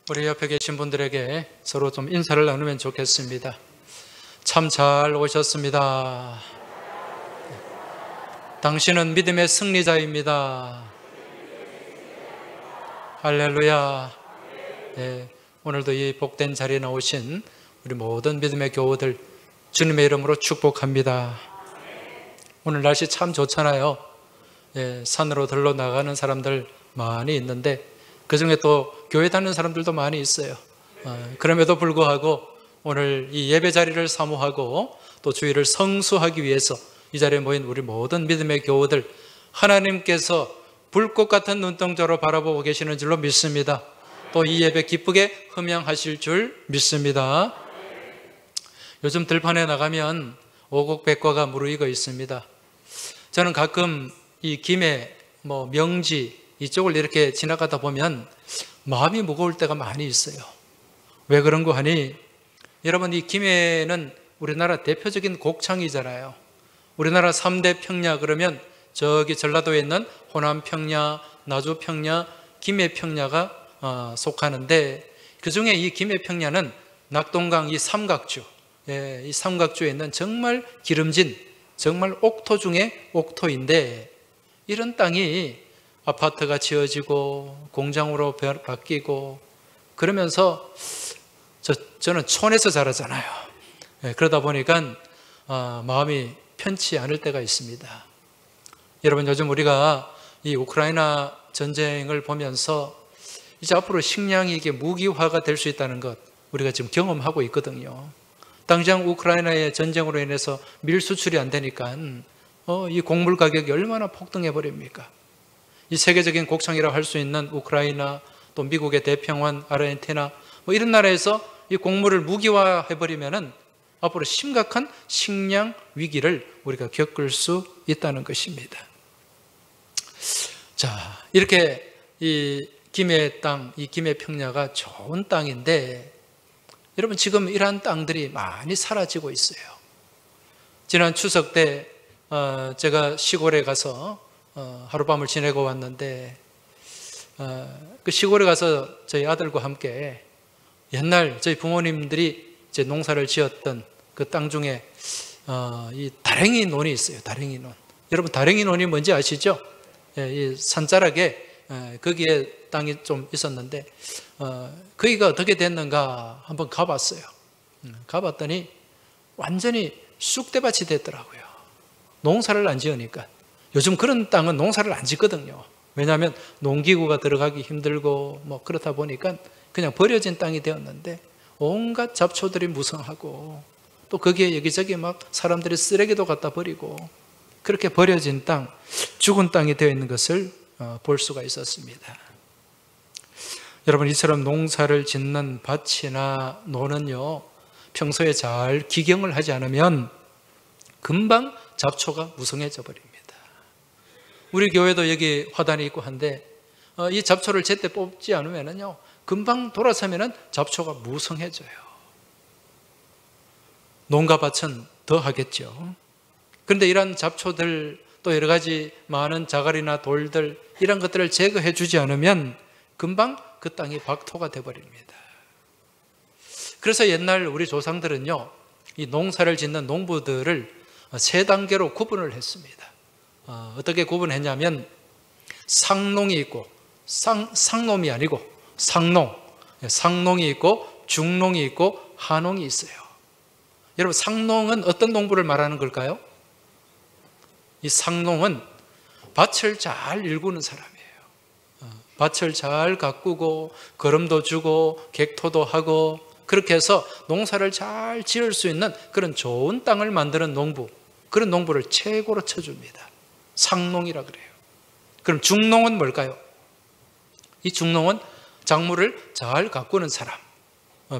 우리 옆에 계신 분들에게 서로 좀 인사를 나누면 좋겠습니다. 참 잘 오셨습니다. 당신은 믿음의 승리자입니다. 할렐루야. 네, 오늘도 이 복된 자리에 나오신 우리 모든 믿음의 교우들 주님의 이름으로 축복합니다. 오늘 날씨 참 좋잖아요. 산으로 들러 나가는 사람들 많이 있는데 그 중에 또 교회 다니는 사람들도 많이 있어요. 그럼에도 불구하고 오늘 이 예배 자리를 사모하고 또 주일을 성수하기 위해서 이 자리에 모인 우리 모든 믿음의 교우들, 하나님께서 불꽃 같은 눈동자로 바라보고 계시는 줄로 믿습니다. 또 이 예배 기쁘게 흠양하실 줄 믿습니다. 요즘 들판에 나가면 오곡백과가 무르익어 있습니다. 저는 가끔 이 김해, 명지 이쪽을 이렇게 지나가다 보면 마음이 무거울 때가 많이 있어요. 왜 그런 거 하니, 여러분 이 김해는 우리나라 대표적인 곡창이잖아요. 우리나라 3대 평야 그러면 저기 전라도에 있는 호남평야, 나주평야, 김해평야가 속하는데 그 중에 이 김해평야는 낙동강 이 삼각주, 이 삼각주에 있는 정말 기름진 정말 옥토 중에 옥토인데, 이런 땅이 아파트가 지어지고 공장으로 바뀌고 그러면서 저는 촌에서 자라잖아요. 그러다 보니까 마음이 편치 않을 때가 있습니다. 여러분, 요즘 우리가 이 우크라이나 전쟁을 보면서 이제 앞으로 식량이 이게 무기화가 될 수 있다는 것 우리가 지금 경험하고 있거든요. 당장 우크라이나의 전쟁으로 인해서 밀 수출이 안 되니까 이 곡물 가격이 얼마나 폭등해 버립니까? 이 세계적인 곡창이라고 할 수 있는 우크라이나, 또 미국의 대평원, 아르헨티나 이런 나라에서 이 곡물을 무기화해 버리면은 앞으로 심각한 식량 위기를 우리가 겪을 수 있다는 것입니다. 자, 이렇게 이 김해 땅, 이 김해 평야가 좋은 땅인데 여러분, 지금 이러한 땅들이 많이 사라지고 있어요. 지난 추석 때 제가 시골에 가서 하룻밤을 지내고 왔는데 그 시골에 가서 저희 아들과 함께 옛날 저희 부모님들이 이제 농사를 지었던 그 땅 중에 이 다랭이 논이 있어요. 다랭이 논. 여러분, 다랭이 논이 뭔지 아시죠? 이 산자락에 거기에 땅이 좀 있었는데 거기가 어떻게 됐는가 한번 가봤어요. 가봤더니 완전히 쑥대밭이 됐더라고요. 농사를 안 지으니까. 요즘 그런 땅은 농사를 안 짓거든요. 왜냐하면 농기구가 들어가기 힘들고 그렇다 보니까 그냥 버려진 땅이 되었는데 온갖 잡초들이 무성하고 또 거기에 여기저기 사람들이 쓰레기도 갖다 버리고 그렇게 버려진 땅, 죽은 땅이 되어 있는 것을 볼 수가 있었습니다. 여러분, 이처럼 농사를 짓는 밭이나 논은요, 평소에 잘 기경을 하지 않으면 금방 잡초가 무성해져 버립니다. 우리 교회도 여기 화단이 있고 한데 이 잡초를 제때 뽑지 않으면요 금방 돌아서면은 잡초가 무성해져요. 농가 밭은 더 하겠죠. 그런데 이런 잡초들, 또 여러 가지 많은 자갈이나 돌들, 이런 것들을 제거해 주지 않으면 금방 그 땅이 박토가 되어버립니다. 그래서 옛날 우리 조상들은요, 이 농사를 짓는 농부들을 세 단계로 구분을 했습니다. 어떻게 구분했냐면 상농이 있고, 상농이 아니고 상농, 상농이 있고 중농이 있고 하농이 있어요. 여러분, 상농은 어떤 농부를 말하는 걸까요? 이 상농은 밭을 잘 일구는 사람이에요. 밭을 잘 가꾸고 거름도 주고 객토도 하고 그렇게 해서 농사를 잘 지을 수 있는 그런 좋은 땅을 만드는 농부, 그런 농부를 최고로 쳐줍니다. 상농이라 그래요. 그럼 중농은 뭘까요? 이 중농은 작물을 잘 가꾸는 사람,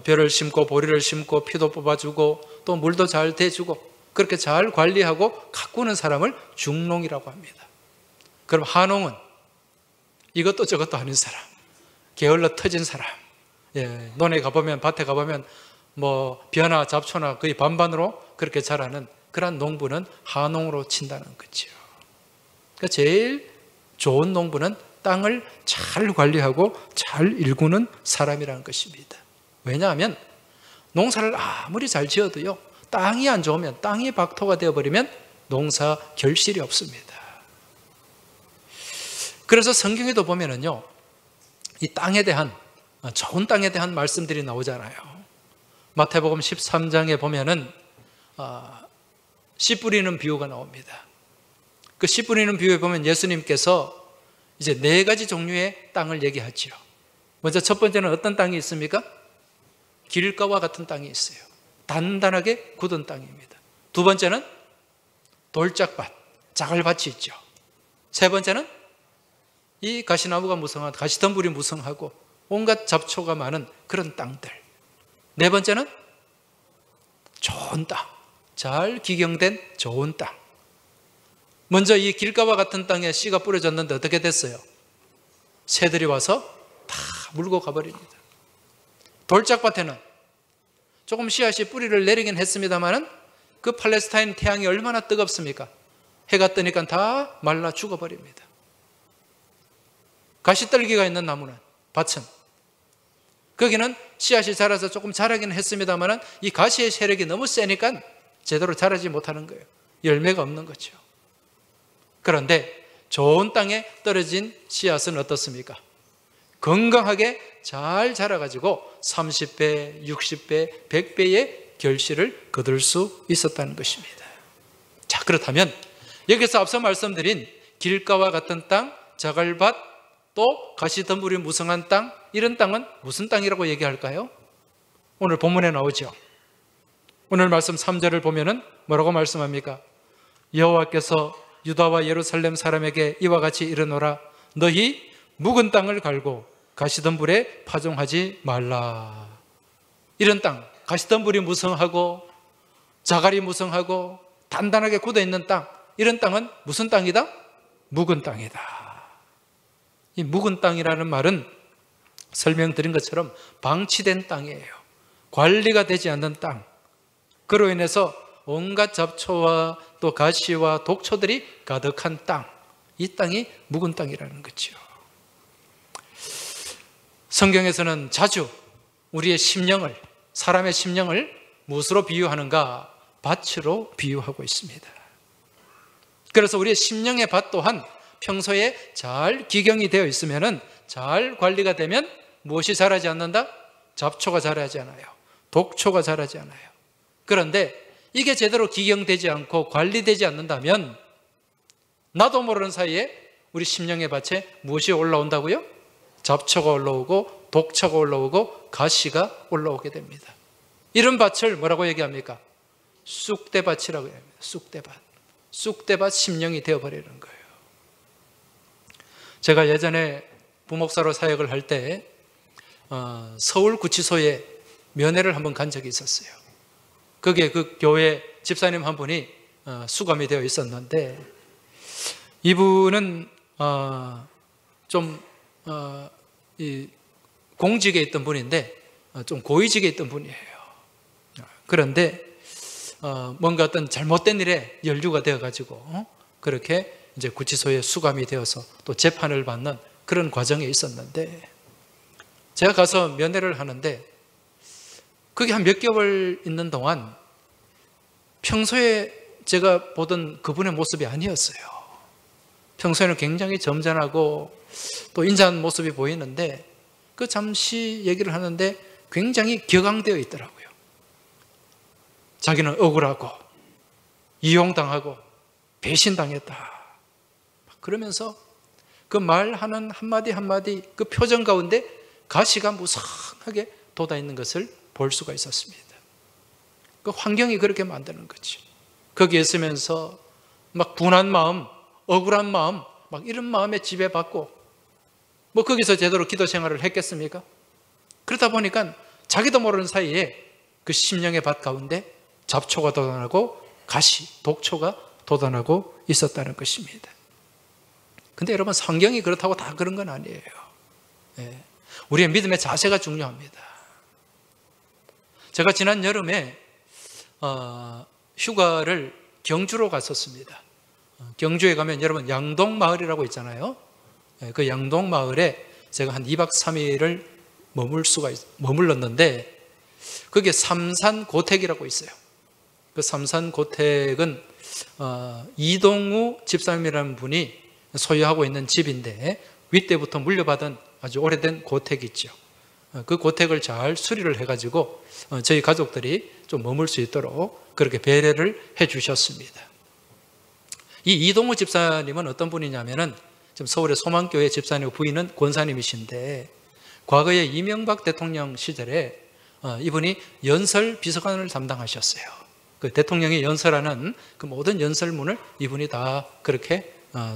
벼를 심고 보리를 심고 피도 뽑아주고 또 물도 잘 대주고 그렇게 잘 관리하고 가꾸는 사람을 중농이라고 합니다. 그럼 하농은 이것도 저것도 아닌 사람, 게을러 터진 사람, 논에 가보면, 밭에 가보면 벼나 잡초나 거의 반반으로 그렇게 자라는 그런 농부는 하농으로 친다는 거죠. 그러니까 제일 좋은 농부는 땅을 잘 관리하고 잘 일구는 사람이라는 것입니다. 왜냐하면 농사를 아무리 잘 지어도요, 땅이 안 좋으면, 땅이 박토가 되어버리면 농사 결실이 없습니다. 그래서 성경에도 보면은요, 이 땅에 대한, 좋은 땅에 대한 말씀들이 나오잖아요. 마태복음 13장에 보면은 씨 뿌리는 비유가 나옵니다. 그 씨 뿌리는 비유에 보면 예수님께서 이제 4가지 종류의 땅을 얘기하지요. 먼저 첫 번째는 어떤 땅이 있습니까? 길가와 같은 땅이 있어요. 단단하게 굳은 땅입니다. 두 번째는 돌짝밭, 자갈밭이 있죠. 세 번째는 이 가시나무가 무성한, 가시덤불이 무성하고 온갖 잡초가 많은 그런 땅들. 네 번째는 좋은 땅, 잘 기경된 좋은 땅. 먼저 이 길가와 같은 땅에 씨가 뿌려졌는데 어떻게 됐어요? 새들이 와서 다 물고 가버립니다. 돌짝밭에는 조금 씨앗이 뿌리를 내리긴 했습니다만 그 팔레스타인 태양이 얼마나 뜨겁습니까? 해가 뜨니까 다 말라 죽어버립니다. 가시떨기가 있는 나무는, 밭은, 거기는 씨앗이 자라서 조금 자라긴 했습니다만 이 가시의 세력이 너무 세니까 제대로 자라지 못하는 거예요. 열매가 없는 거죠. 그런데 좋은 땅에 떨어진 씨앗은 어떻습니까? 건강하게 잘 자라가지고 30배, 60배, 100배의 결실을 거둘 수 있었다는 것입니다. 자, 그렇다면 여기서 앞서 말씀드린 길가와 같은 땅, 자갈밭, 또 가시덤불이 무성한 땅, 이런 땅은 무슨 땅이라고 얘기할까요? 오늘 본문에 나오죠. 오늘 말씀 3절을 보면은 뭐라고 말씀합니까? 여호와께서 유다와 예루살렘 사람에게 이와 같이 이르노라. 너희 묵은 땅을 갈고 가시덤불에 파종하지 말라. 이런 땅, 가시덤불이 무성하고 자갈이 무성하고 단단하게 굳어있는 땅, 이런 땅은 무슨 땅이다? 묵은 땅이다. 이 묵은 땅이라는 말은 설명드린 것처럼 방치된 땅이에요. 관리가 되지 않는 땅. 그로 인해서 온갖 잡초와 또 가시와 독초들이 가득한 땅, 이 땅이 묵은 땅이라는 거죠. 성경에서는 자주 우리의 심령을, 사람의 심령을 무엇으로 비유하는가? 밭으로 비유하고 있습니다. 그래서 우리의 심령의 밭 또한 평소에 잘 기경이 되어 있으면, 잘 관리가 되면 무엇이 자라지 않는다? 잡초가 자라지 않아요. 독초가 자라지 않아요. 그런데 이게 제대로 기경되지 않고 관리되지 않는다면 나도 모르는 사이에 우리 심령의 밭에 무엇이 올라온다고요? 잡초가 올라오고 독초가 올라오고 가시가 올라오게 됩니다. 이런 밭을 뭐라고 얘기합니까? 쑥대밭이라고 합니다. 쑥대밭. 쑥대밭 심령이 되어버리는 거예요. 제가 예전에 부목사로 사역을 할 때 서울구치소에 면회를 한번 간 적이 있었어요. 거기에 그 교회 집사님 한 분이 수감이 되어 있었는데, 이분은 좀 공직에 있던 분인데 좀 고위직에 있던 분이에요. 그런데 뭔가 어떤 잘못된 일에 연루가 되어가지고 그렇게 이제 구치소에 수감이 되어서 또 재판을 받는 그런 과정에 있었는데, 제가 가서 면회를 하는데 거기 한 몇 개월 있는 동안 평소에 제가 보던 그분의 모습이 아니었어요. 평소에는 굉장히 점잖하고 또 인자한 모습이 보이는데 그 잠시 얘기를 하는데 굉장히 격앙되어 있더라고요. 자기는 억울하고 이용당하고 배신당했다. 그러면서 그 말하는 한마디 한마디 그 표정 가운데 가시가 무성하게 돋아있는 것을 볼 수가 있었습니다. 그 환경이 그렇게 만드는 거지. 거기에 있으면서 막 분한 마음, 억울한 마음, 막 이런 마음에 지배받고 뭐 거기서 제대로 기도 생활을 했겠습니까? 그러다 보니까 자기도 모르는 사이에 그 심령의 밭 가운데 잡초가 돋아나고 가시, 독초가 돋아나고 있었다는 것입니다. 근데 여러분, 성경이 그렇다고 다 그런 건 아니에요. 우리의 믿음의 자세가 중요합니다. 제가 지난 여름에 휴가를 경주로 갔었습니다. 경주에 가면 여러분 양동마을이라고 있잖아요. 그 양동 마을에 제가 한 2박 3일을 머물렀는데 거기에 삼산고택이라고 있어요. 그 삼산고택은 이동우 집사님이라는 분이 소유하고 있는 집인데 윗때부터 물려받은 아주 오래된 고택이 있죠. 그 고택을 잘 수리를 해가지고 저희 가족들이 좀 머물 수 있도록 그렇게 배려를 해 주셨습니다. 이 이동우 집사님은 어떤 분이냐면은 지금 서울의 소망교회 집사님 부인은 권사님이신데 과거에 이명박 대통령 시절에 이분이 연설 비서관을 담당하셨어요. 그 대통령이 연설하는 그 모든 연설문을 이분이 다 그렇게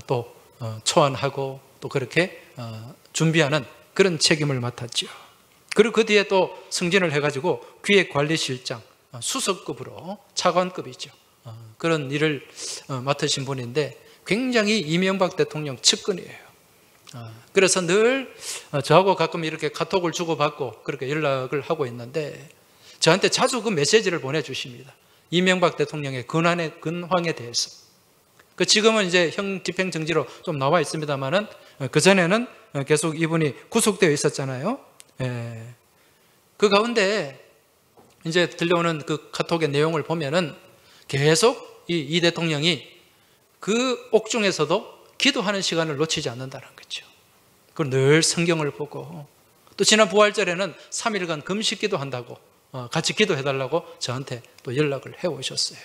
또 초안하고 또 그렇게 준비하는 그런 책임을 맡았죠. 그리고 그 뒤에 또 승진을 해가지고 기획관리실장 수석급으로 차관급이죠. 그런 일을 맡으신 분인데 굉장히 이명박 대통령 측근이에요. 그래서 늘 저하고 가끔 이렇게 카톡을 주고받고 그렇게 연락을 하고 있는데 저한테 자주 그 메시지를 보내주십니다. 이명박 대통령의 근황에 대해서. 그 지금은 이제 형 집행정지로 좀 나와 있습니다만은 그전에는 계속 이분이 구속되어 있었잖아요. 그 가운데 이제 들려오는 그 카톡의 내용을 보면은 계속 이 대통령이 그 옥중에서도 기도하는 시간을 놓치지 않는다는 거죠. 그리고 늘 성경을 보고 또 지난 부활절에는 3일간 금식 기도한다고 같이 기도해달라고 저한테 또 연락을 해오셨어요.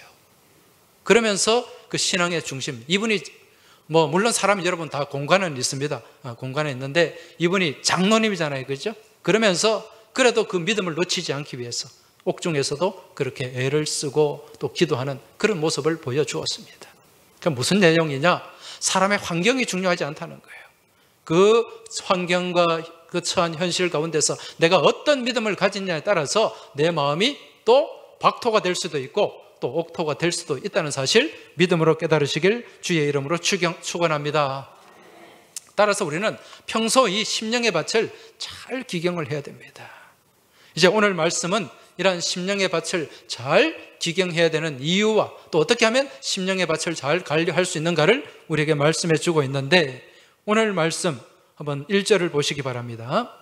그러면서 그 신앙의 중심, 이분이 물론 사람 여러분 다 공간은 있습니다. 공간에 있는데 이분이 장로님이잖아요, 그죠? 그러면서 그래도 그 믿음을 놓치지 않기 위해서 옥중에서도 그렇게 애를 쓰고 또 기도하는 그런 모습을 보여주었습니다. 그 무슨 내용이냐? 사람의 환경이 중요하지 않다는 거예요. 그 환경과 그 처한 현실 가운데서 내가 어떤 믿음을 가지냐에 따라서 내 마음이 또 박토가 될 수도 있고 또 옥토가 될 수도 있다는 사실 믿음으로 깨달으시길 주의 이름으로 축원합니다. 따라서 우리는 평소 이 심령의 밭을 잘 기경을 해야 됩니다. 이제 오늘 말씀은 이러한 심령의 밭을 잘 기경해야 되는 이유와 또 어떻게 하면 심령의 밭을 잘 관리할 수 있는가를 우리에게 말씀해 주고 있는데 오늘 말씀 한번 1절을 보시기 바랍니다.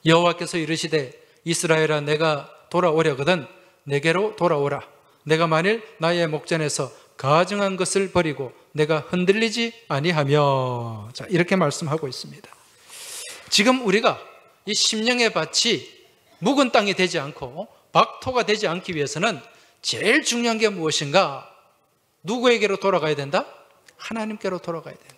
여호와께서 이르시되 이스라엘아 내가 돌아오려거든 내게로 돌아오라. 내가 만일 나의 목전에서 가증한 것을 버리고 내가 흔들리지 아니하며. 자, 이렇게 말씀하고 있습니다. 지금 우리가 이 심령의 밭이 묵은 땅이 되지 않고 박토가 되지 않기 위해서는 제일 중요한 게 무엇인가? 누구에게로 돌아가야 된다? 하나님께로 돌아가야 된다.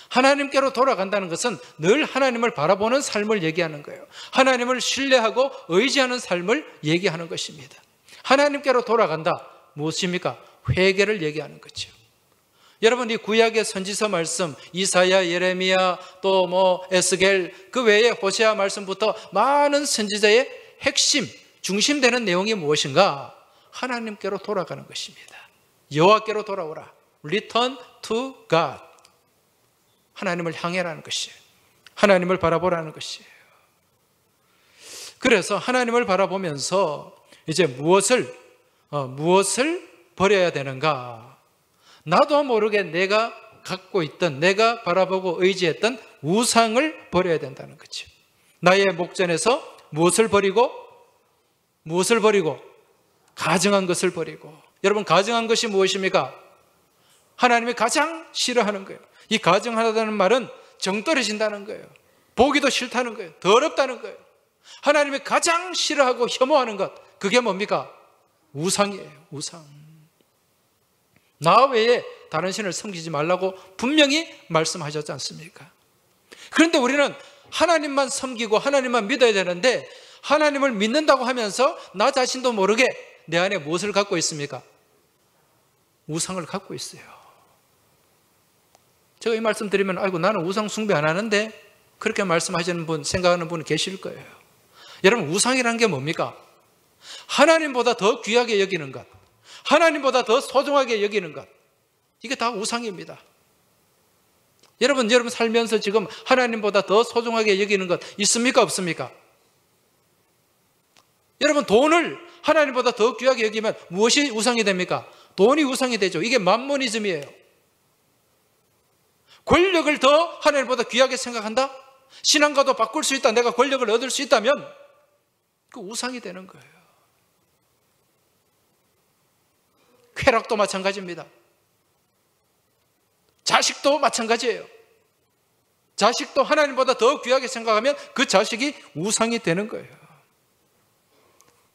하나님께로 돌아간다는 것은 늘 하나님을 바라보는 삶을 얘기하는 거예요. 하나님을 신뢰하고 의지하는 삶을 얘기하는 것입니다. 하나님께로 돌아간다. 무엇입니까? 회개를 얘기하는 거죠. 여러분 이 구약의 선지서 말씀 이사야, 예레미야 또 에스겔 그 외에 호세아 말씀부터 많은 선지자의 핵심 중심되는 내용이 무엇인가? 하나님께로 돌아가는 것입니다. 여호와께로 돌아오라. Return to God. 하나님을 향해라는 것이에요. 하나님을 바라보라는 것이에요. 그래서 하나님을 바라보면서 이제 무엇을 버려야 되는가? 나도 모르게 내가 갖고 있던 내가 바라보고 의지했던 우상을 버려야 된다는 거죠. 나의 목전에서 무엇을 버리고 가증한 것을 버리고. 여러분 가증한 것이 무엇입니까? 하나님이 가장 싫어하는 거예요. 이 가증하다는 말은 정 떨어진다는 거예요. 보기도 싫다는 거예요. 더럽다는 거예요. 하나님이 가장 싫어하고 혐오하는 것 그게 뭡니까? 우상이에요. 우상. 나 외에 다른 신을 섬기지 말라고 분명히 말씀하셨지 않습니까? 그런데 우리는 하나님만 섬기고 하나님만 믿어야 되는데 하나님을 믿는다고 하면서 나 자신도 모르게 내 안에 무엇을 갖고 있습니까? 우상을 갖고 있어요. 제가 이 말씀 드리면 아이고 나는 우상 숭배 안 하는데 그렇게 말씀하시는 분 생각하는 분 계실 거예요. 여러분 우상이라는 게 뭡니까? 하나님보다 더 귀하게 여기는 것, 하나님보다 더 소중하게 여기는 것, 이게 다 우상입니다. 여러분 살면서 지금 하나님보다 더 소중하게 여기는 것 있습니까? 없습니까? 여러분 돈을 하나님보다 더 귀하게 여기면 무엇이 우상이 됩니까? 돈이 우상이 되죠. 이게 맘모니즘이에요. 권력을 더 하나님보다 귀하게 생각한다? 신앙과도 바꿀 수 있다, 내가 권력을 얻을 수 있다면 그 우상이 되는 거예요. 쾌락도 마찬가지입니다. 자식도 마찬가지예요. 자식도 하나님보다 더 귀하게 생각하면 그 자식이 우상이 되는 거예요.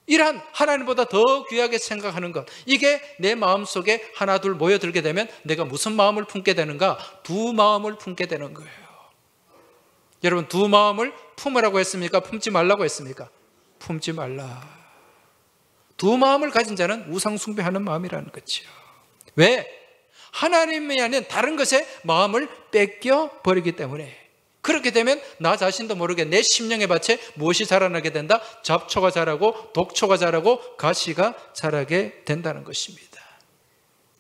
이러한 하나님보다 더 귀하게 생각하는 것, 이게 내 마음속에 하나 둘 모여들게 되면 내가 무슨 마음을 품게 되는가? 두 마음을 품게 되는 거예요. 여러분, 두 마음을 품으라고 했습니까? 품지 말라고 했습니까? 품지 말라. 두 마음을 가진 자는 우상 숭배하는 마음이라는 거죠. 왜? 하나님이 아닌 다른 것에 마음을 뺏겨 버리기 때문에. 그렇게 되면 나 자신도 모르게 내 심령의 밭에 무엇이 자라나게 된다? 잡초가 자라고 독초가 자라고 가시가 자라게 된다는 것입니다.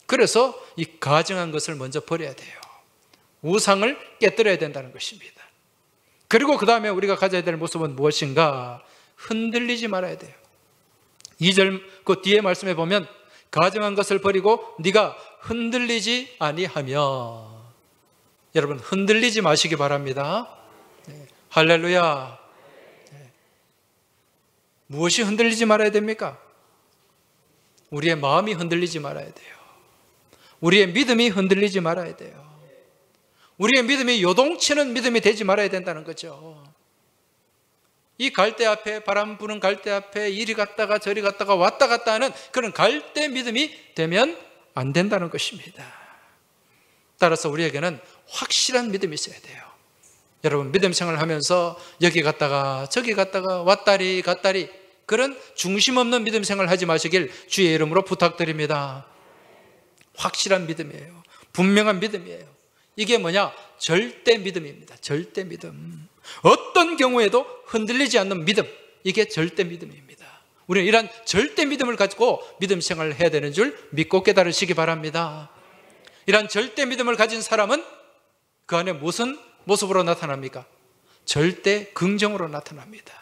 그래서 이 가증한 것을 먼저 버려야 돼요. 우상을 깨뜨려야 된다는 것입니다. 그리고 그 다음에 우리가 가져야 될 모습은 무엇인가? 흔들리지 말아야 돼요. 2절 그 뒤에 말씀해 보면 가증한 것을 버리고 네가 흔들리지 아니하며. 여러분, 흔들리지 마시기 바랍니다. 네. 할렐루야. 네. 무엇이 흔들리지 말아야 됩니까? 우리의 마음이 흔들리지 말아야 돼요. 우리의 믿음이 흔들리지 말아야 돼요. 우리의 믿음이 요동치는 믿음이 되지 말아야 된다는 거죠. 이 갈대 앞에, 바람 부는 갈대 앞에 이리 갔다가 저리 갔다가 왔다 갔다 하는 그런 갈대 믿음이 되면 안 된다는 것입니다. 따라서 우리에게는 확실한 믿음이 있어야 돼요. 여러분, 믿음 생활을 하면서 여기 갔다가 저기 갔다가 왔다리 갔다리 그런 중심 없는 믿음 생활을 하지 마시길 주의 이름으로 부탁드립니다. 확실한 믿음이에요. 분명한 믿음이에요. 이게 뭐냐? 절대 믿음입니다. 절대 믿음. 어떤 경우에도 흔들리지 않는 믿음, 이게 절대 믿음입니다. 우리는 이런 절대 믿음을 가지고 믿음 생활을 해야 되는 줄 믿고 깨달으시기 바랍니다. 이런 절대 믿음을 가진 사람은 그 안에 무슨 모습으로 나타납니까? 절대 긍정으로 나타납니다.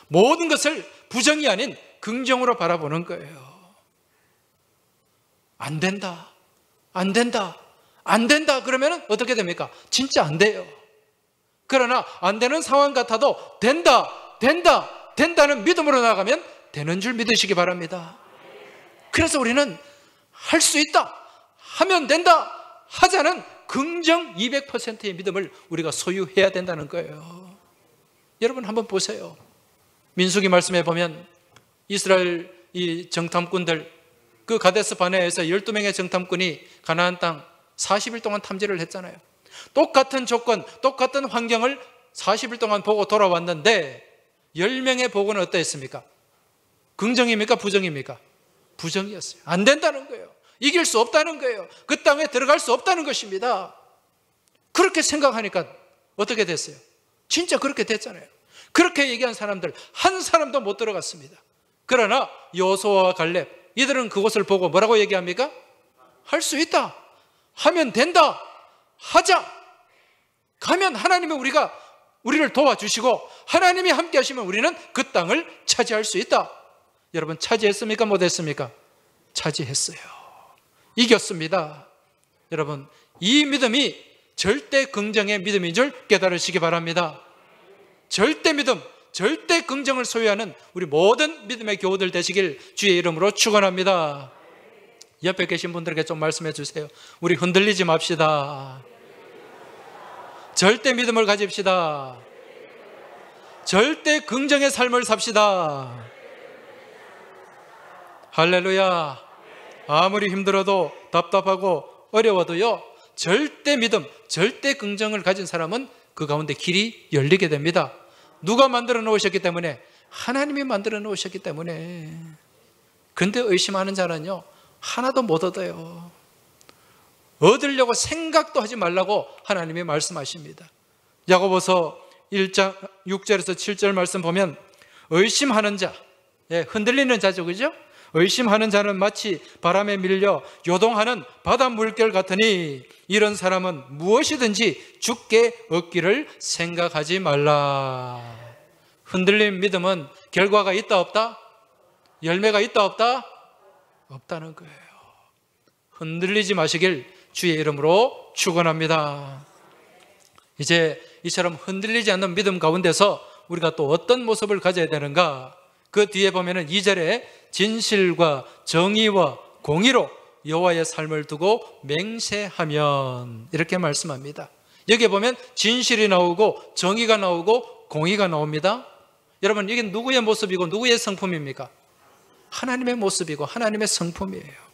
모든 것을 부정이 아닌 긍정으로 바라보는 거예요. 안 된다, 안 된다, 안 된다 그러면 어떻게 됩니까? 진짜 안 돼요. 그러나 안 되는 상황 같아도 된다, 된다, 된다는 믿음으로 나가면 되는 줄 믿으시기 바랍니다. 그래서 우리는 할 수 있다, 하면 된다, 하자는 긍정 200%의 믿음을 우리가 소유해야 된다는 거예요. 여러분 한번 보세요. 민수기 말씀에 보면 이스라엘 이 정탐꾼들, 그 가데스 바네아에서 12명의 정탐꾼이 가나안 땅 40일 동안 탐지를 했잖아요. 똑같은 조건, 똑같은 환경을 40일 동안 보고 돌아왔는데 10명의 보고는 어떠했습니까? 긍정입니까? 부정입니까? 부정이었어요. 안 된다는 거예요. 이길 수 없다는 거예요. 그 땅에 들어갈 수 없다는 것입니다. 그렇게 생각하니까 어떻게 됐어요? 진짜 그렇게 됐잖아요. 그렇게 얘기한 사람들 한 사람도 못 들어갔습니다. 그러나 여호수아와 갈렙, 이들은 그것을 보고 뭐라고 얘기합니까? 할 수 있다, 하면 된다, 하자, 가면 하나님이 우리를 도와주시고 하나님이 함께 하시면 우리는 그 땅을 차지할 수 있다. 여러분, 차지했습니까? 못했습니까? 차지했어요. 이겼습니다. 여러분, 이 믿음이 절대 긍정의 믿음인 줄 깨달으시기 바랍니다. 절대 믿음, 절대 긍정을 소유하는 우리 모든 믿음의 교우들 되시길 주의 이름으로 축원합니다. 옆에 계신 분들에게 좀 말씀해 주세요. 우리 흔들리지 맙시다. 절대 믿음을 가집시다. 절대 긍정의 삶을 삽시다. 할렐루야. 아무리 힘들어도 답답하고 어려워도요, 절대 믿음, 절대 긍정을 가진 사람은 그 가운데 길이 열리게 됩니다. 누가 만들어 놓으셨기 때문에? 하나님이 만들어 놓으셨기 때문에. 근데 의심하는 자는요, 하나도 못 얻어요. 얻으려고 생각도 하지 말라고 하나님이 말씀하십니다. 야고보서 1장 6절에서 7절 말씀 보면 의심하는 자, 흔들리는 자죠, 그죠? 의심하는 자는 마치 바람에 밀려 요동하는 바다 물결 같으니 이런 사람은 무엇이든지 죽게 얻기를 생각하지 말라. 흔들린 믿음은 결과가 있다 없다? 열매가 있다 없다? 없다는 거예요. 흔들리지 마시길 주의 이름으로 축원합니다. 이제 이처럼 흔들리지 않는 믿음 가운데서 우리가 또 어떤 모습을 가져야 되는가? 그 뒤에 보면은 2절에 진실과 정의와 공의로 여호와의 삶을 두고 맹세하면, 이렇게 말씀합니다. 여기에 보면 진실이 나오고 정의가 나오고 공의가 나옵니다. 여러분, 이게 누구의 모습이고 누구의 성품입니까? 하나님의 모습이고 하나님의 성품이에요.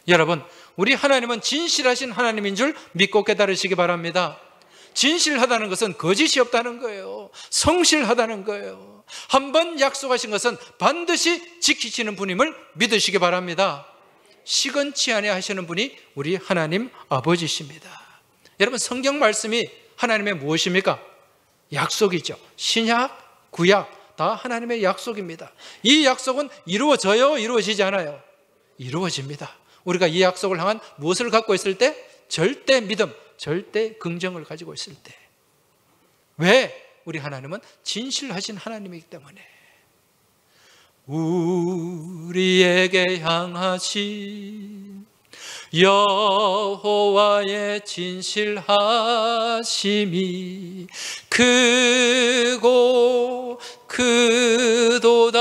여러분, 우리 하나님은 진실하신 하나님인 줄 믿고 깨달으시기 바랍니다. 진실하다는 것은 거짓이 없다는 거예요. 성실하다는 거예요. 한번 약속하신 것은 반드시 지키시는 분임을 믿으시기 바랍니다. 시건치 아니하시는 분이 우리 하나님 아버지십니다. 여러분, 성경 말씀이 하나님의 무엇입니까? 약속이죠. 신약, 구약 다 하나님의 약속입니다. 이 약속은 이루어져요? 이루어지지 않아요? 이루어집니다. 우리가 이 약속을 향한 무엇을 갖고 있을 때? 절대 믿음, 절대 긍정을 가지고 있을 때. 왜? 우리 하나님은 진실하신 하나님이기 때문에. 우리에게 향하신 여호와의 진실하심이 크고 크도다,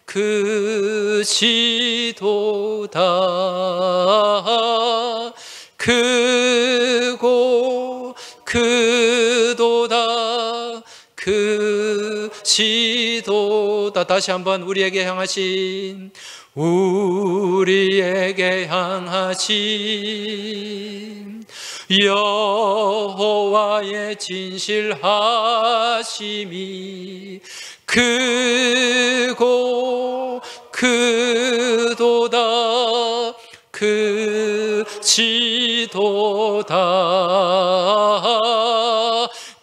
크시도다, 크고 크도다, 크시도다. 다시 한번, 우리에게 향하신, 우리에게 향하신 여호와의 진실하심이 크고 크도다, 크시도다,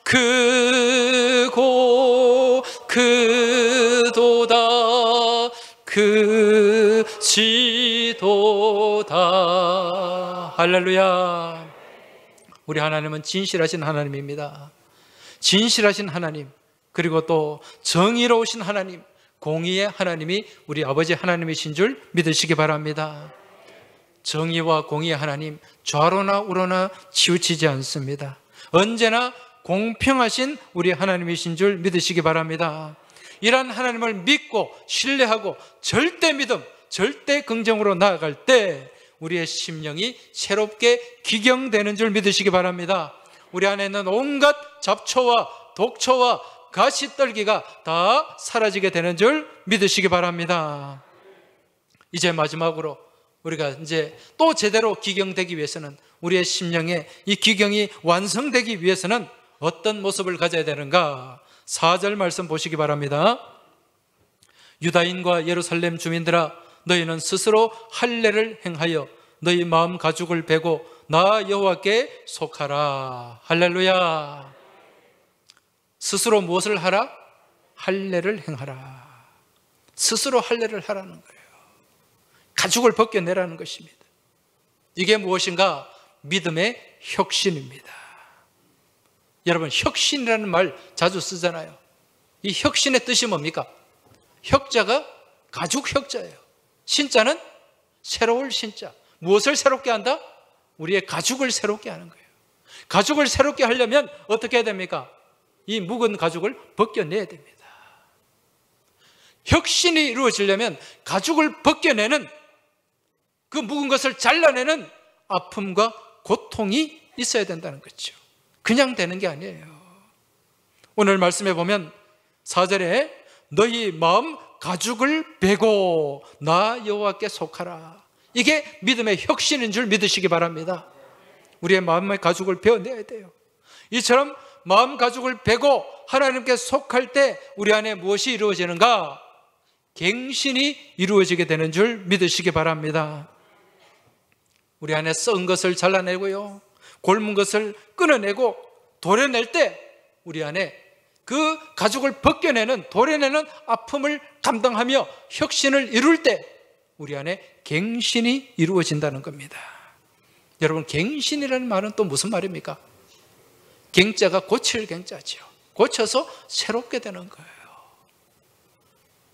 크고 크도다, 크시도다. 할렐루야. 우리 하나님은 진실하신 하나님입니다. 진실하신 하나님, 그리고 또 정의로우신 하나님, 공의의 하나님이 우리 아버지 하나님이신 줄 믿으시기 바랍니다. 정의와 공의의 하나님, 좌로나 우로나 치우치지 않습니다. 언제나 공평하신 우리 하나님이신 줄 믿으시기 바랍니다. 이러한 하나님을 믿고 신뢰하고 절대 믿음, 절대 긍정으로 나아갈 때 우리의 심령이 새롭게 기경되는 줄 믿으시기 바랍니다. 우리 안에 있는 온갖 잡초와 독초와 가시떨기가 다 사라지게 되는 줄 믿으시기 바랍니다. 이제 마지막으로 우리가 이제 또 제대로 기경되기 위해서는, 우리의 심령에 이 기경이 완성되기 위해서는 어떤 모습을 가져야 되는가? 4절 말씀 보시기 바랍니다. 유다인과 예루살렘 주민들아, 너희는 스스로 할례를 행하여 너희 마음 가죽을 베고 나 여호와께 속하라. 할렐루야. 스스로 무엇을 하라? 할례를 행하라. 스스로 할례를 하라는 거예요. 가죽을 벗겨내라는 것입니다. 이게 무엇인가? 믿음의 혁신입니다. 여러분, 혁신이라는 말 자주 쓰잖아요. 이 혁신의 뜻이 뭡니까? 혁자가 가죽 혁자예요. 신자는 새로울 신자. 무엇을 새롭게 한다? 우리의 가죽을 새롭게 하는 거예요. 가죽을 새롭게 하려면 어떻게 해야 됩니까? 이 묵은 가죽을 벗겨내야 됩니다. 혁신이 이루어지려면 가죽을 벗겨내는, 그 묵은 것을 잘라내는 아픔과 고통이 있어야 된다는 거죠. 그냥 되는 게 아니에요. 오늘 말씀에 보면 4절에 너희 마음 가죽을 베고 나 여호와께 속하라. 이게 믿음의 혁신인 줄 믿으시기 바랍니다. 우리의 마음의 가죽을 베어내야 돼요. 이처럼 마음 가죽을 베고 하나님께 속할 때 우리 안에 무엇이 이루어지는가? 갱신이 이루어지게 되는 줄 믿으시기 바랍니다. 우리 안에 썩은 것을 잘라내고요, 골문 것을 끊어내고 도려낼 때 우리 안에 그 가죽을 벗겨내는, 도려내는 아픔을 감당하며 혁신을 이룰 때 우리 안에 갱신이 이루어진다는 겁니다. 여러분, 갱신이라는 말은 또 무슨 말입니까? 갱자가 고칠 갱자죠. 고쳐서 새롭게 되는 거예요.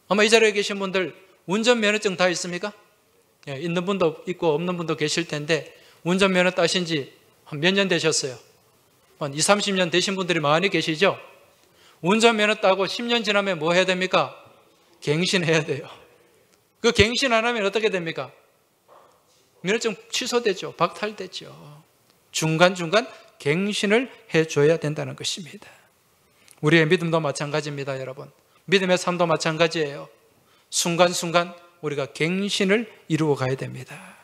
아마 이 자리에 계신 분들 운전면허증 다 있습니까? 있는 분도 있고 없는 분도 계실 텐데 운전면허 따신 지 몇 년 되셨어요? 한 20, 30년 되신 분들이 많이 계시죠? 운전면허 따고 10년 지나면 뭐 해야 됩니까? 갱신해야 돼요. 그 갱신 안 하면 어떻게 됩니까? 면허증 취소되죠. 박탈되죠. 중간중간 갱신을 해줘야 된다는 것입니다. 우리의 믿음도 마찬가지입니다, 여러분. 믿음의 삶도 마찬가지예요. 순간순간 우리가 갱신을 이루어 가야 됩니다.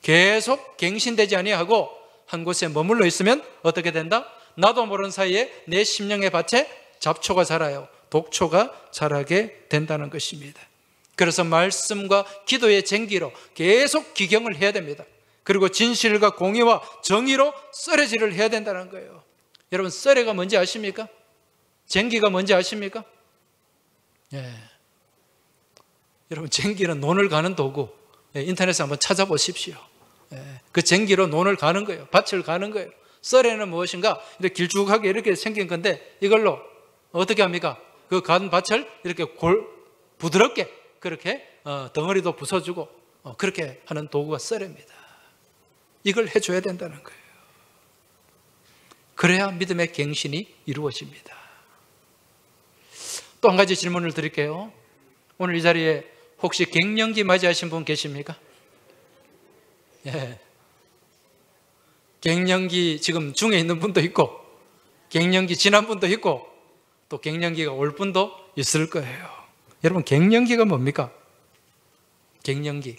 계속 갱신되지 아니하고 한 곳에 머물러 있으면 어떻게 된다? 나도 모르는 사이에 내 심령의 밭에 잡초가 자라요. 독초가 자라게 된다는 것입니다. 그래서 말씀과 기도의 쟁기로 계속 기경을 해야 됩니다. 그리고 진실과 공의와 정의로 썰어질을 해야 된다는 거예요. 여러분, 썰어가 뭔지 아십니까? 쟁기가 뭔지 아십니까? 예. 여러분, 쟁기는 논을 가는 도구. 예, 인터넷에 한번 찾아보십시오. 예, 그 쟁기로 논을 가는 거예요. 밭을 가는 거예요. 썰에는 무엇인가? 이렇게 길쭉하게 이렇게 생긴 건데 이걸로 어떻게 합니까? 그 간 밭을 이렇게 부드럽게 그렇게 덩어리도 부숴주고 그렇게 하는 도구가 썰입니다. 이걸 해줘야 된다는 거예요. 그래야 믿음의 갱신이 이루어집니다. 또 한 가지 질문을 드릴게요. 오늘 이 자리에 혹시 갱년기 맞이하신 분 계십니까? 예. 갱년기 지금 중에 있는 분도 있고 갱년기 지난 분도 있고 또 갱년기가 올 분도 있을 거예요. 여러분, 갱년기가 뭡니까? 갱년기.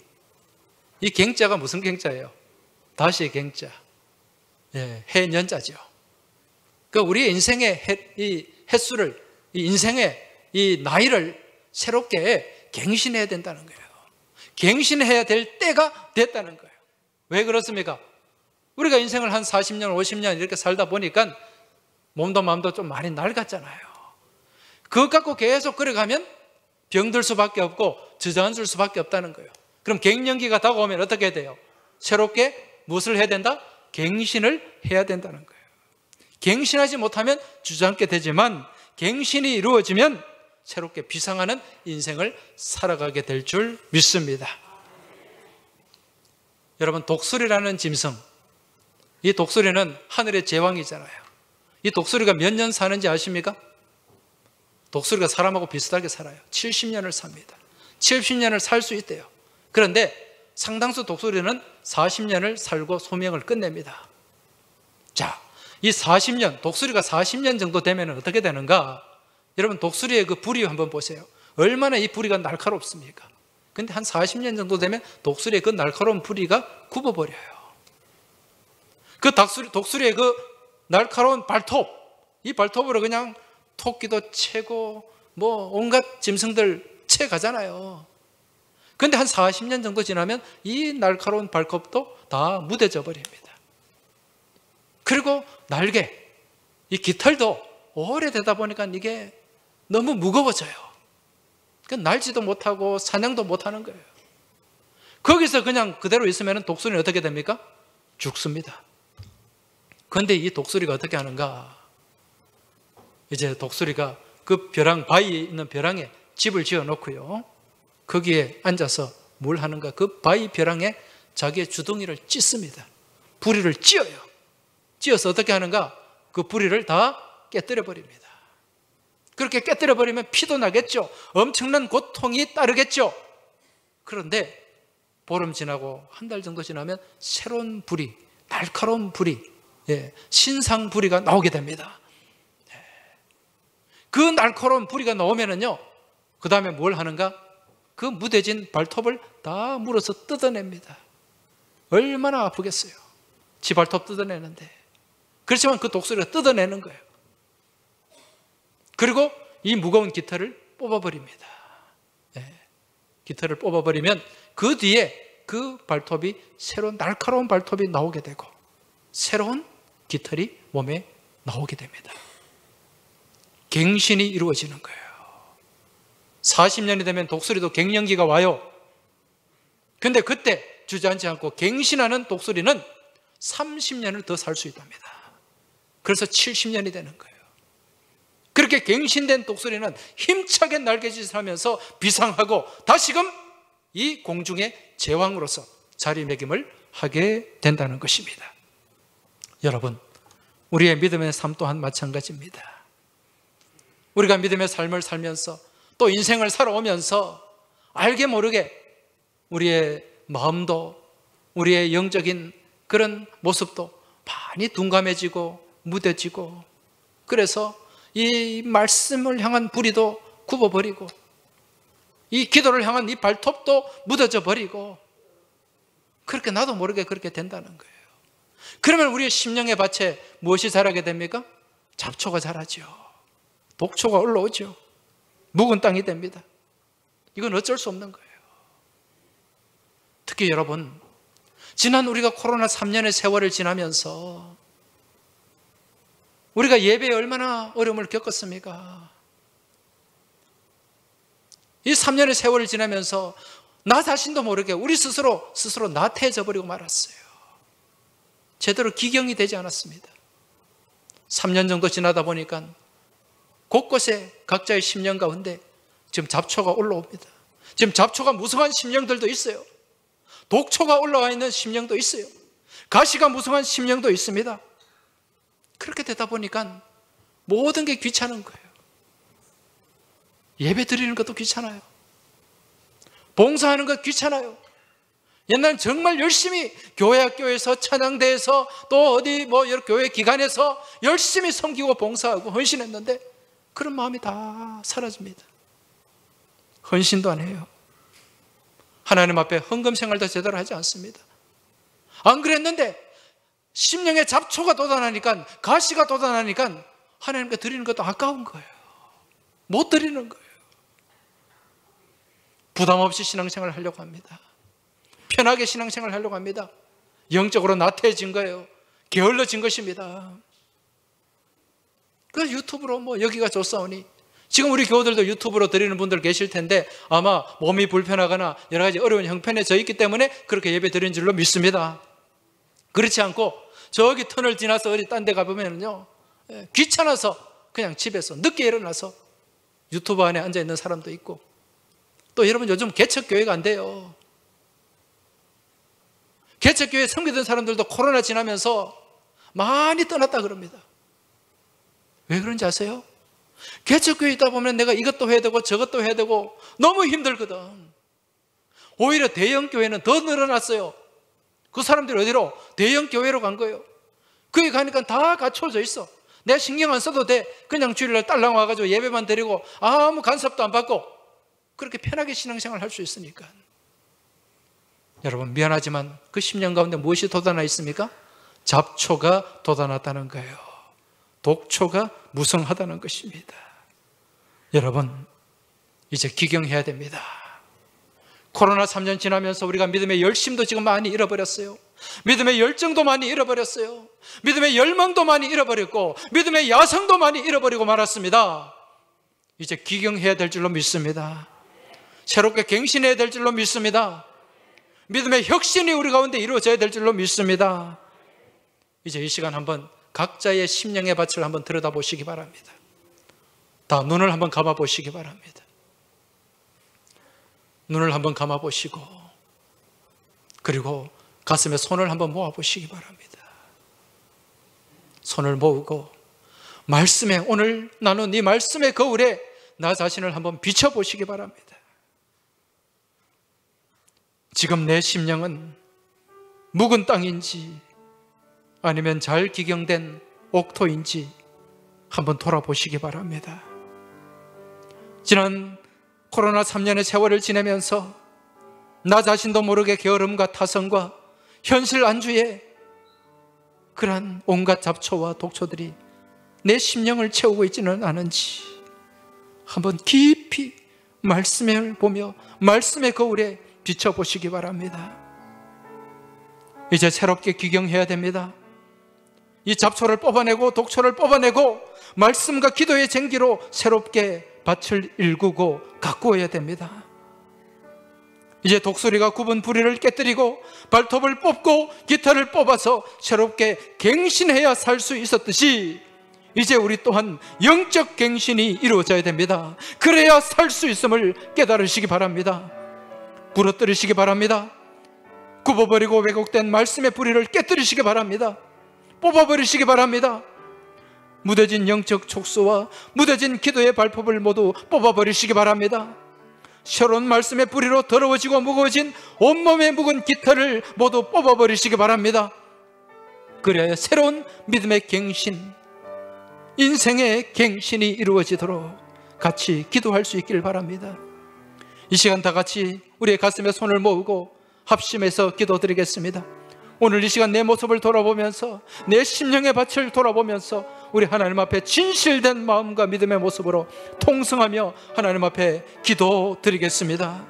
이 갱자가 무슨 갱자예요? 다시 갱자. 예, 해년자죠. 그러니까 우리의 인생의 이 횟수를, 이 인생의 이 나이를 새롭게 갱신해야 된다는 거예요. 갱신해야 될 때가 됐다는 거예요. 왜 그렇습니까? 우리가 인생을 한 40년, 50년 이렇게 살다 보니까 몸도 마음도 좀 많이 낡았잖아요. 그것 갖고 계속 그래가면 병들 수밖에 없고 주저앉을 수밖에 없다는 거예요. 그럼 갱년기가 다가오면 어떻게 돼요? 새롭게 무엇을 해야 된다? 갱신을 해야 된다는 거예요. 갱신하지 못하면 주저앉게 되지만 갱신이 이루어지면 새롭게 비상하는 인생을 살아가게 될 줄 믿습니다. 여러분, 독수리라는 짐승, 이 독수리는 하늘의 제왕이잖아요. 이 독수리가 몇 년 사는지 아십니까? 독수리가 사람하고 비슷하게 살아요. 70년을 삽니다. 70년을 살 수 있대요. 그런데 상당수 독수리는 40년을 살고 소명을 끝냅니다. 자, 이 40년, 독수리가 40년 정도 되면 어떻게 되는가? 여러분, 독수리의 그 부리 한번 보세요. 얼마나 이 부리가 날카롭습니까? 근데 한 40년 정도 되면 독수리의 그 날카로운 부리가 굽어버려요. 그 독수리의 그 날카로운 발톱, 이 발톱으로 그냥 토끼도 채고 뭐 온갖 짐승들 채가잖아요. 근데 한 40년 정도 지나면 이 날카로운 발톱도 다 무뎌져 버립니다. 그리고 날개, 이 깃털도 오래되다 보니까 이게 너무 무거워져요. 그러니까 날지도 못하고 사냥도 못하는 거예요. 거기서 그냥 그대로 있으면 독수리는 어떻게 됩니까? 죽습니다. 그런데 이 독수리가 어떻게 하는가? 이제 독수리가 그 벼랑, 바위에 있는 벼랑에 집을 지어 놓고요. 거기에 앉아서 뭘 하는가? 그 바위 벼랑에 자기의 주둥이를 찢습니다. 부리를 찧어요. 찧어서 어떻게 하는가? 그 부리를 다 깨뜨려 버립니다. 그렇게 깨뜨려 버리면 피도 나겠죠. 엄청난 고통이 따르겠죠. 그런데 보름 지나고 한 달 정도 지나면 새로운 부리, 날카로운 부리, 신상 부리가 나오게 됩니다. 그 날카로운 부리가 나오면은요, 그 다음에 뭘 하는가? 그 무뎌진 발톱을 다 물어서 뜯어냅니다. 얼마나 아프겠어요. 지 발톱 뜯어내는데. 그렇지만 그 독수리가 뜯어내는 거예요. 그리고 이 무거운 깃털을 뽑아버립니다. 깃털을 뽑아버리면 그 뒤에 그 발톱이 새로운 날카로운 발톱이 나오게 되고 새로운 깃털이 몸에 나오게 됩니다. 갱신이 이루어지는 거예요. 40년이 되면 독수리도 갱년기가 와요. 근데 그때 주저앉지 않고 갱신하는 독수리는 30년을 더 살 수 있답니다. 그래서 70년이 되는 거예요. 그렇게 갱신된 독수리는 힘차게 날개짓을 하면서 비상하고 다시금 이 공중의 제왕으로서 자리매김을 하게 된다는 것입니다. 여러분, 우리의 믿음의 삶 또한 마찬가지입니다. 우리가 믿음의 삶을 살면서 또 인생을 살아오면서 알게 모르게 우리의 마음도 우리의 영적인 그런 모습도 많이 둔감해지고 무뎌지고, 그래서 이 말씀을 향한 불의도 굽어버리고 이 기도를 향한 이 발톱도 묻어져 버리고, 그렇게 나도 모르게 그렇게 된다는 거예요. 그러면 우리의 심령의 밭에 무엇이 자라게 됩니까? 잡초가 자라죠. 독초가 올라오죠. 묵은 땅이 됩니다. 이건 어쩔 수 없는 거예요. 특히 여러분, 지난 우리가 코로나 3년의 세월을 지나면서 우리가 예배에 얼마나 어려움을 겪었습니까? 이 3년의 세월을 지나면서 나 자신도 모르게 우리 스스로 나태해져 버리고 말았어요. 제대로 기경이 되지 않았습니다. 3년 정도 지나다 보니까 곳곳에 각자의 심령 가운데 지금 잡초가 올라옵니다. 지금 잡초가 무성한 심령들도 있어요. 독초가 올라와 있는 심령도 있어요. 가시가 무성한 심령도 있습니다. 그렇게 되다 보니까 모든 게 귀찮은 거예요. 예배 드리는 것도 귀찮아요. 봉사하는 것 귀찮아요. 옛날엔 정말 열심히 교회 학교에서 찬양대에서 또 어디 교회 기관에서 열심히 섬기고 봉사하고 헌신했는데 그런 마음이 다 사라집니다. 헌신도 안 해요. 하나님 앞에 헌금 생활도 제대로 하지 않습니다. 안 그랬는데 심령에 잡초가 돋아나니까, 가시가 돋아나니까 하나님께 드리는 것도 아까운 거예요. 못 드리는 거예요. 부담 없이 신앙생활을 하려고 합니다. 편하게 신앙생활을 하려고 합니다. 영적으로 나태해진 거예요. 게을러진 것입니다. 그 유튜브로 여기가 좋사오니, 지금 우리 교우들도 유튜브로 드리는 분들 계실 텐데 아마 몸이 불편하거나 여러 가지 어려운 형편에 져 있기 때문에 그렇게 예배 드리는 줄로 믿습니다. 그렇지 않고 저기 터널 지나서 어디 딴 데 가보면요, 귀찮아서 그냥 집에서 늦게 일어나서 유튜브 안에 앉아 있는 사람도 있고, 또 여러분 요즘 개척교회가 안 돼요. 개척교회 섬기던 사람들도 코로나 지나면서 많이 떠났다 그럽니다. 왜 그런지 아세요? 개척교회 있다 보면 내가 이것도 해야 되고 저것도 해야 되고 너무 힘들거든. 오히려 대형교회는 더 늘어났어요. 그 사람들이 어디로? 대형교회로 간 거예요. 거기 가니까 다 갖춰져 있어. 내가 신경 안 써도 돼. 그냥 주일날 딸랑 와가지고 예배만 드리고 아무 간섭도 안 받고 그렇게 편하게 신앙생활을 할 수 있으니까. 여러분, 미안하지만 그 10년 가운데 무엇이 돋아나 있습니까? 잡초가 돋아났다는 거예요. 독초가 무성하다는 것입니다. 여러분, 이제 기경해야 됩니다. 코로나 3년 지나면서 우리가 믿음의 열심도 지금 많이 잃어버렸어요. 믿음의 열정도 많이 잃어버렸어요. 믿음의 열망도 많이 잃어버렸고 믿음의 야성도 많이 잃어버리고 말았습니다. 이제 기경해야 될 줄로 믿습니다. 새롭게 갱신해야 될 줄로 믿습니다. 믿음의 혁신이 우리 가운데 이루어져야 될 줄로 믿습니다. 이제 이 시간 한번 각자의 심령의 밭을 한번 들여다보시기 바랍니다. 다 눈을 한번 감아보시기 바랍니다. 눈을 한번 감아보시고, 그리고 가슴에 손을 한번 모아보시기 바랍니다. 손을 모으고 말씀에, 오늘 나눈 이 말씀의 거울에 나 자신을 한번 비춰보시기 바랍니다. 지금 내 심령은 묵은 땅인지 아니면 잘 기경된 옥토인지 한번 돌아보시기 바랍니다. 지난 코로나 3년의 세월을 지내면서 나 자신도 모르게 게으름과 타성과 현실 안주에 그러한 온갖 잡초와 독초들이 내 심령을 채우고 있지는 않은지 한번 깊이 말씀을 보며 말씀의 거울에 비춰보시기 바랍니다. 이제 새롭게 기경해야 됩니다. 이 잡초를 뽑아내고 독초를 뽑아내고 말씀과 기도의 쟁기로 새롭게 밭을 일구고 가꾸어야 됩니다. 이제 독수리가 굽은 부리를 깨뜨리고 발톱을 뽑고 깃털을 뽑아서 새롭게 갱신해야 살 수 있었듯이 이제 우리 또한 영적 갱신이 이루어져야 됩니다. 그래야 살 수 있음을 깨달으시기 바랍니다. 부러뜨리시기 바랍니다. 굽어버리고 왜곡된 말씀의 뿌리를 깨뜨리시기 바랍니다. 뽑아버리시기 바랍니다. 무뎌진 영적 촉수와 무뎌진 기도의 발톱을 모두 뽑아버리시기 바랍니다. 새로운 말씀의 뿌리로 더러워지고 무거워진 온몸의 묵은 깃털을 모두 뽑아버리시기 바랍니다. 그래야 새로운 믿음의 갱신, 인생의 갱신이 이루어지도록 같이 기도할 수 있기를 바랍니다. 이 시간 다 같이 우리의 가슴에 손을 모으고 합심해서 기도드리겠습니다. 오늘 이 시간 내 모습을 돌아보면서, 내 심령의 밭을 돌아보면서 우리 하나님 앞에 진실된 마음과 믿음의 모습으로 통성하며 하나님 앞에 기도드리겠습니다.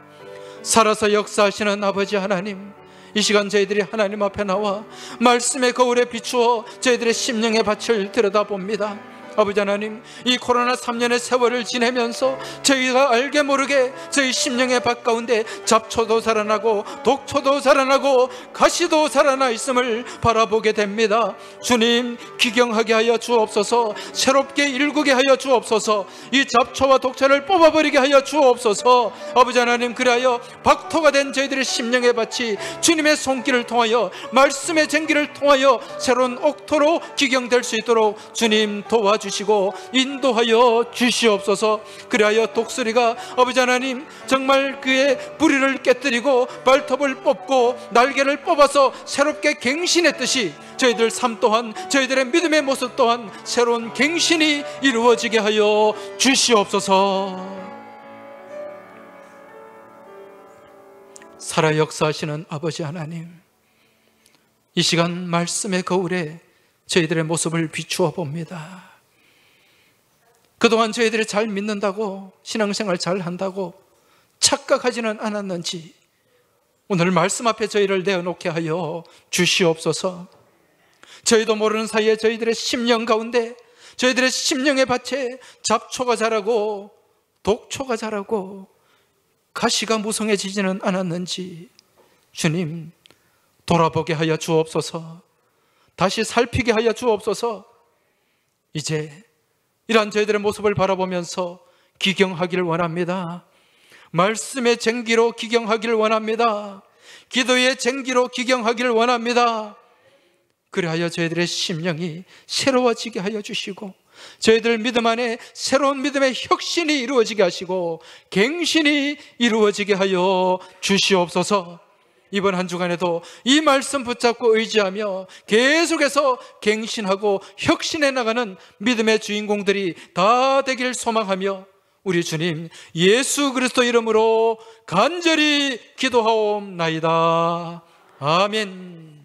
살아서 역사하시는 아버지 하나님, 이 시간 저희들이 하나님 앞에 나와 말씀의 거울에 비추어 저희들의 심령의 밭을 들여다봅니다. 아버지 하나님, 이 코로나 3년의 세월을 지내면서 저희가 알게 모르게 저희 심령의 밭 가운데 잡초도 살아나고 독초도 살아나고 가시도 살아나 있음을 바라보게 됩니다. 주님, 기경하게 하여 주옵소서. 새롭게 일구게 하여 주옵소서. 이 잡초와 독초를 뽑아버리게 하여 주옵소서. 아버지 하나님, 그리하여 박토가 된 저희들의 심령의 밭이 주님의 손길을 통하여, 말씀의 쟁기를 통하여 새로운 옥토로 기경될 수 있도록 주님 도와주시고 인도하여 주시옵소서. 그리하여 독수리가 아버지 하나님 정말 그의 뿌리를 깨뜨리고 발톱을 뽑고 날개를 뽑아서 새롭게 갱신했듯이 저희들 삶 또한, 저희들의 믿음의 모습 또한 새로운 갱신이 이루어지게 하여 주시옵소서. 살아 역사하시는 아버지 하나님, 이 시간 말씀의 거울에 저희들의 모습을 비추어 봅니다. 그동안 저희들이 잘 믿는다고, 신앙생활 잘 한다고 착각하지는 않았는지 오늘 말씀 앞에 저희를 내어놓게 하여 주시옵소서. 저희도 모르는 사이에 저희들의 심령 가운데, 저희들의 심령의 밭에 잡초가 자라고 독초가 자라고 가시가 무성해지지는 않았는지 주님 돌아보게 하여 주옵소서. 다시 살피게 하여 주옵소서. 이제 이러한 저희들의 모습을 바라보면서 기경하기를 원합니다. 말씀의 쟁기로 기경하기를 원합니다. 기도의 쟁기로 기경하기를 원합니다. 그리하여 저희들의 심령이 새로워지게 하여 주시고, 저희들 믿음 안에 새로운 믿음의 혁신이 이루어지게 하시고 갱신이 이루어지게 하여 주시옵소서. 이번 한 주간에도 이 말씀 붙잡고 의지하며 계속해서 갱신하고 혁신해 나가는 믿음의 주인공들이 다 되길 소망하며 우리 주님 예수 그리스도 이름으로 간절히 기도하옵나이다. 아멘.